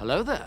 Hello there.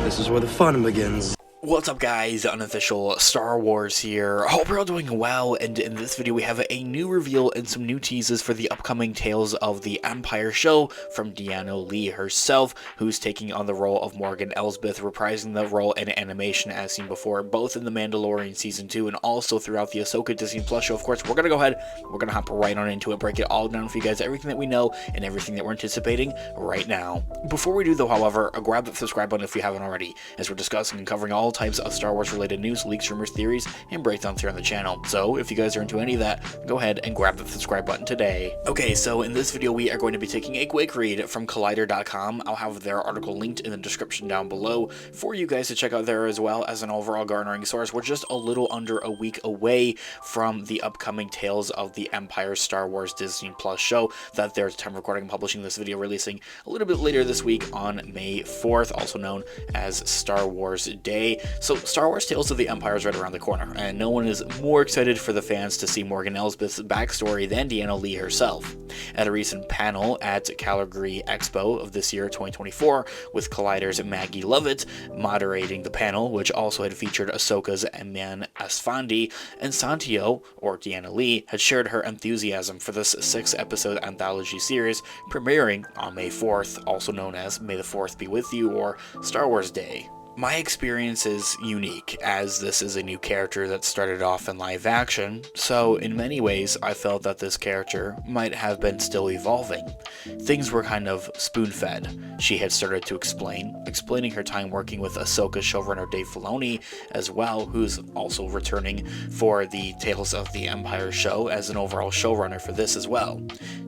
This is where the fun begins. What's up guys, Unofficial Star Wars here. Hope you're all doing well, and in this video we have a new reveal and some new teases for the upcoming Tales of the Empire show from Deanna Lee herself, who's taking on the role of Morgan Elsbeth, reprising the role in animation as seen before, both in The Mandalorian Season 2 and also throughout the Ahsoka Disney Plus show. Of course, we're going to go ahead, we're going to hop right on into it, break it all down for you guys, everything that we know and everything that we're anticipating right now. Before we do though, however, grab that subscribe button if you haven't already, as we're discussing and covering all types of Star Wars related news, leaks, rumors, theories, and breakdowns here on the channel. So if you guys are into any of that, go ahead and grab the subscribe button today. Okay, so in this video we are going to be taking a quick read from Collider.com. I'll have their article linked in the description down below for you guys to check out there, as well as an overall garnering source. We're just a little under a week away from the upcoming Tales of the Empire Star Wars Disney Plus show that they're time recording and publishing this video, releasing a little bit later this week on May 4th, also known as Star Wars Day. So Star Wars Tales of the Empire is right around the corner, and no one is more excited for the fans to see Morgan Elsbeth's backstory than Deanna Lee herself. At a recent panel at Calgary Expo of this year, 2024, with Collider's Maggie Lovett moderating the panel, which also had featured Ahsoka's Eman Asfandi, and Santio, or Deanna Lee, had shared her enthusiasm for this 6-episode anthology series premiering on May 4th, also known as May the 4th Be With You, or Star Wars Day. My experience is unique, as this is a new character that started off in live action, so in many ways I felt that this character might have been still evolving. Things were kind of spoon-fed. She had started to explaining her time working with Ahsoka showrunner Dave Filoni as well, who's also returning for the Tales of the Empire show as an overall showrunner for this as well.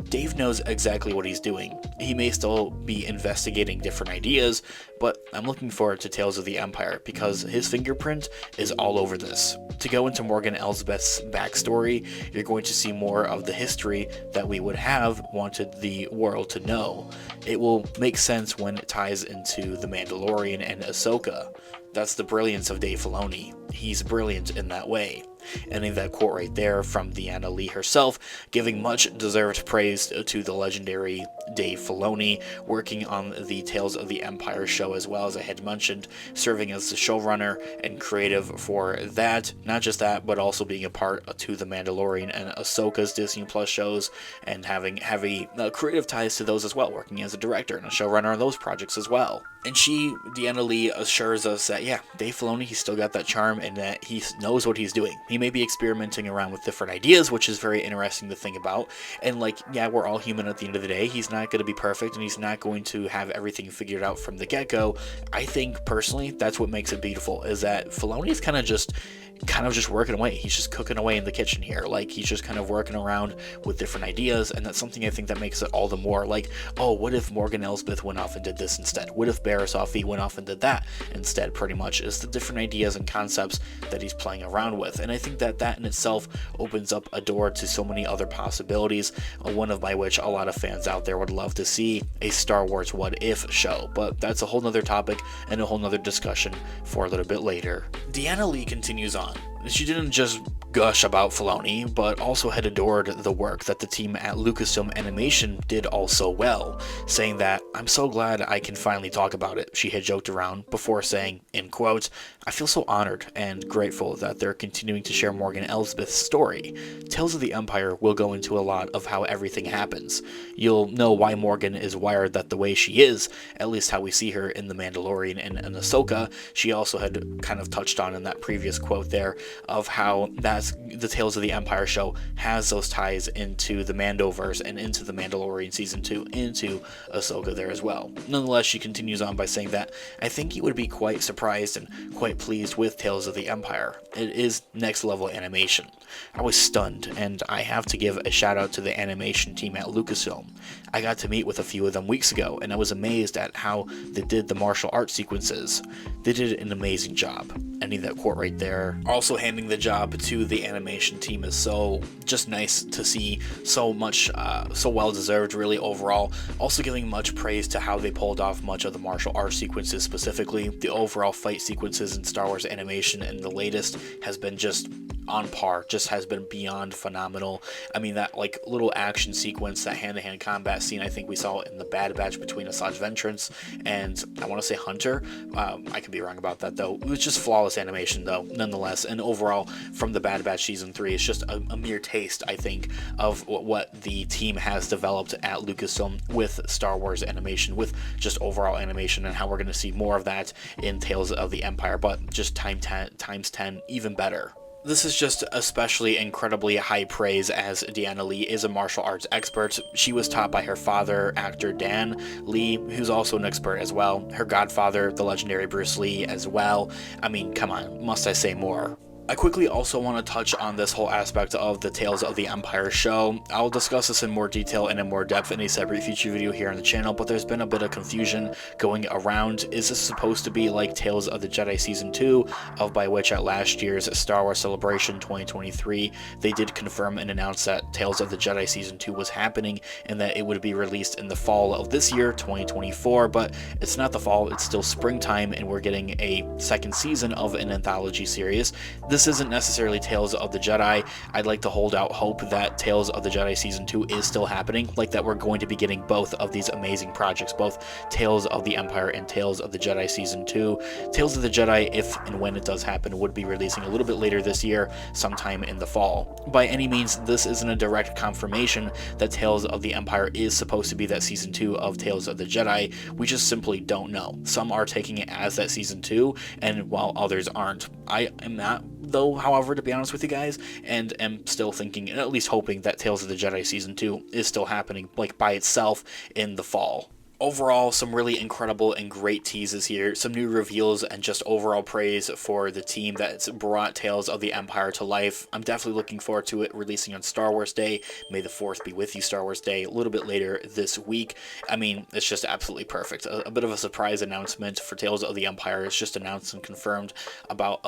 Dave knows exactly what he's doing. He may still be investigating different ideas, but I'm looking forward to Tales of the Empire because his fingerprint is all over this. To go into Morgan Elsbeth's backstory, you're going to see more of the history that we would have wanted the world to know. It will make sense when it ties into The Mandalorian and Ahsoka. That's the brilliance of Dave Filoni. He's brilliant in that way. And in that quote right there from Deanna Lee herself, giving much deserved praise to the legendary Dave Filoni, working on the Tales of the Empire show, as well as I had mentioned, serving as the showrunner and creative for that. Not just that, but also being a part to The Mandalorian and Ahsoka's Disney Plus shows, and having heavy creative ties to those as well, working as a director and a showrunner on those projects as well. And Deanna Lee, assures us that, yeah, Dave Filoni, he's still got that charm and that he knows what he's doing. He may be experimenting around with different ideas, which is very interesting to think about. And like, yeah, we're all human at the end of the day. He's not going to be perfect, and he's not going to have everything figured out from the get-go. I think personally, that's what makes it beautiful, is that Filoni is kind of just working away. He's just cooking away in the kitchen here. Like, he's just kind of working around with different ideas, and that's something I think that makes it all the more like, oh, what if Morgan Elsbeth went off and did this instead? What if Barriss Offee went off and did that instead? Pretty much is the different ideas and concepts that he's playing around with. And I think that in itself opens up a door to so many other possibilities, one of by which a lot of fans out there would love to see a Star Wars What If show. But that's a whole nother topic and a whole nother discussion for a little bit later. Deanna Lee continues on. She didn't just gush about Filoni, but also had adored the work that the team at Lucasfilm Animation did all so well, saying that, "I'm so glad I can finally talk about it," she had joked around, before saying, in quotes, "I feel so honored and grateful that they're continuing to share Morgan Elsbeth's story. Tales of the Empire will go into a lot of how everything happens. You'll know why Morgan is wired that the way she is, at least how we see her in The Mandalorian and Ahsoka." She also had kind of touched on in that previous quote there of how the Tales of the Empire show has those ties into the Mandoverse and into The Mandalorian Season 2, into Ahsoka there as well. Nonetheless, she continues on by saying that, "I think you would be quite surprised and quite pleased with Tales of the Empire. It is next level animation. I was stunned, and I have to give a shout out to the animation team at Lucasfilm. I got to meet with a few of them weeks ago, and I was amazed at how they did the martial arts sequences. They did an amazing job." Ending that quote right there. Also handing the job to the animation team is so just nice to see, so much, so well deserved really overall. Also giving much praise to how they pulled off much of the martial arts sequences, specifically the overall fight sequences in Star Wars animation, and the latest has been just on par, just has been beyond phenomenal. I mean, that like little action sequence, that hand-to-hand combat scene, I think we saw in the Bad Batch between Asajj Ventress and I want to say Hunter. I could be wrong about that though. It was just flawless animation though, nonetheless. And overall, from the Bad Batch season 3, it's just a mere taste, I think, of what the team has developed at Lucasfilm with Star Wars animation, with just overall animation, and how we're going to see more of that in Tales of the Empire, but just times 10 even better. This is just especially incredibly high praise, as Deanna Lee is a martial arts expert. She was taught by her father, actor Dan Lee, who's also an expert as well. Her godfather, the legendary Bruce Lee, as well. I mean, come on, must I say more? I quickly also want to touch on this whole aspect of the Tales of the Empire show. I'll discuss this in more detail and in more depth in a separate future video here on the channel, but there's been a bit of confusion going around. Is this supposed to be like Tales of the Jedi Season 2, by which at last year's Star Wars Celebration 2023, they did confirm and announce that Tales of the Jedi Season 2 was happening and that it would be released in the fall of this year, 2024, but it's not the fall, it's still springtime, and we're getting a second season of an anthology series. This isn't necessarily Tales of the Jedi. I'd like to hold out hope that Tales of the Jedi Season 2 is still happening, like that we're going to be getting both of these amazing projects, both Tales of the Empire and Tales of the Jedi Season 2. Tales of the Jedi, if and when it does happen, would be releasing a little bit later this year, sometime in the fall. By any means, this isn't a direct confirmation that Tales of the Empire is supposed to be that Season 2 of Tales of the Jedi. We just simply don't know. Some are taking it as that Season 2, and while others aren't. I am not, though, however, to be honest with you guys, and am still thinking, and at least hoping, that Tales of the Jedi Season 2 is still happening, like, by itself in the fall. Overall, some really incredible and great teases here, some new reveals, and just overall praise for the team that's brought Tales of the Empire to life. I'm definitely looking forward to it releasing on Star Wars Day. May the 4th be with you, Star Wars Day, a little bit later this week. I mean, it's just absolutely perfect. A bit of a surprise announcement for Tales of the Empire. It's just announced and confirmed about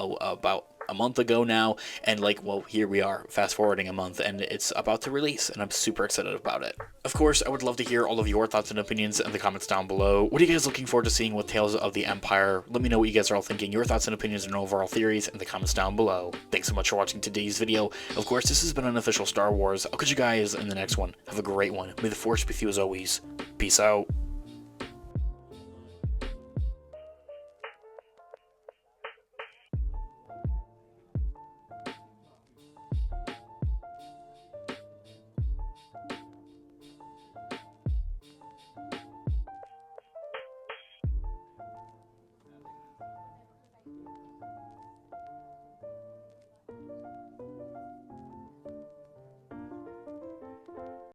a month ago now, and like, well, here we are, fast forwarding a month, and it's about to release, and I'm super excited about it. Of course, I would love to hear all of your thoughts and opinions in the comments down below. What are you guys looking forward to seeing with Tales of the Empire? Let me know what you guys are all thinking, your thoughts and opinions and overall theories in the comments down below. Thanks so much for watching today's video. Of course, this has been an official Star Wars. I'll catch you guys in the next one. Have a great one. May the Force be with you as always. Peace out.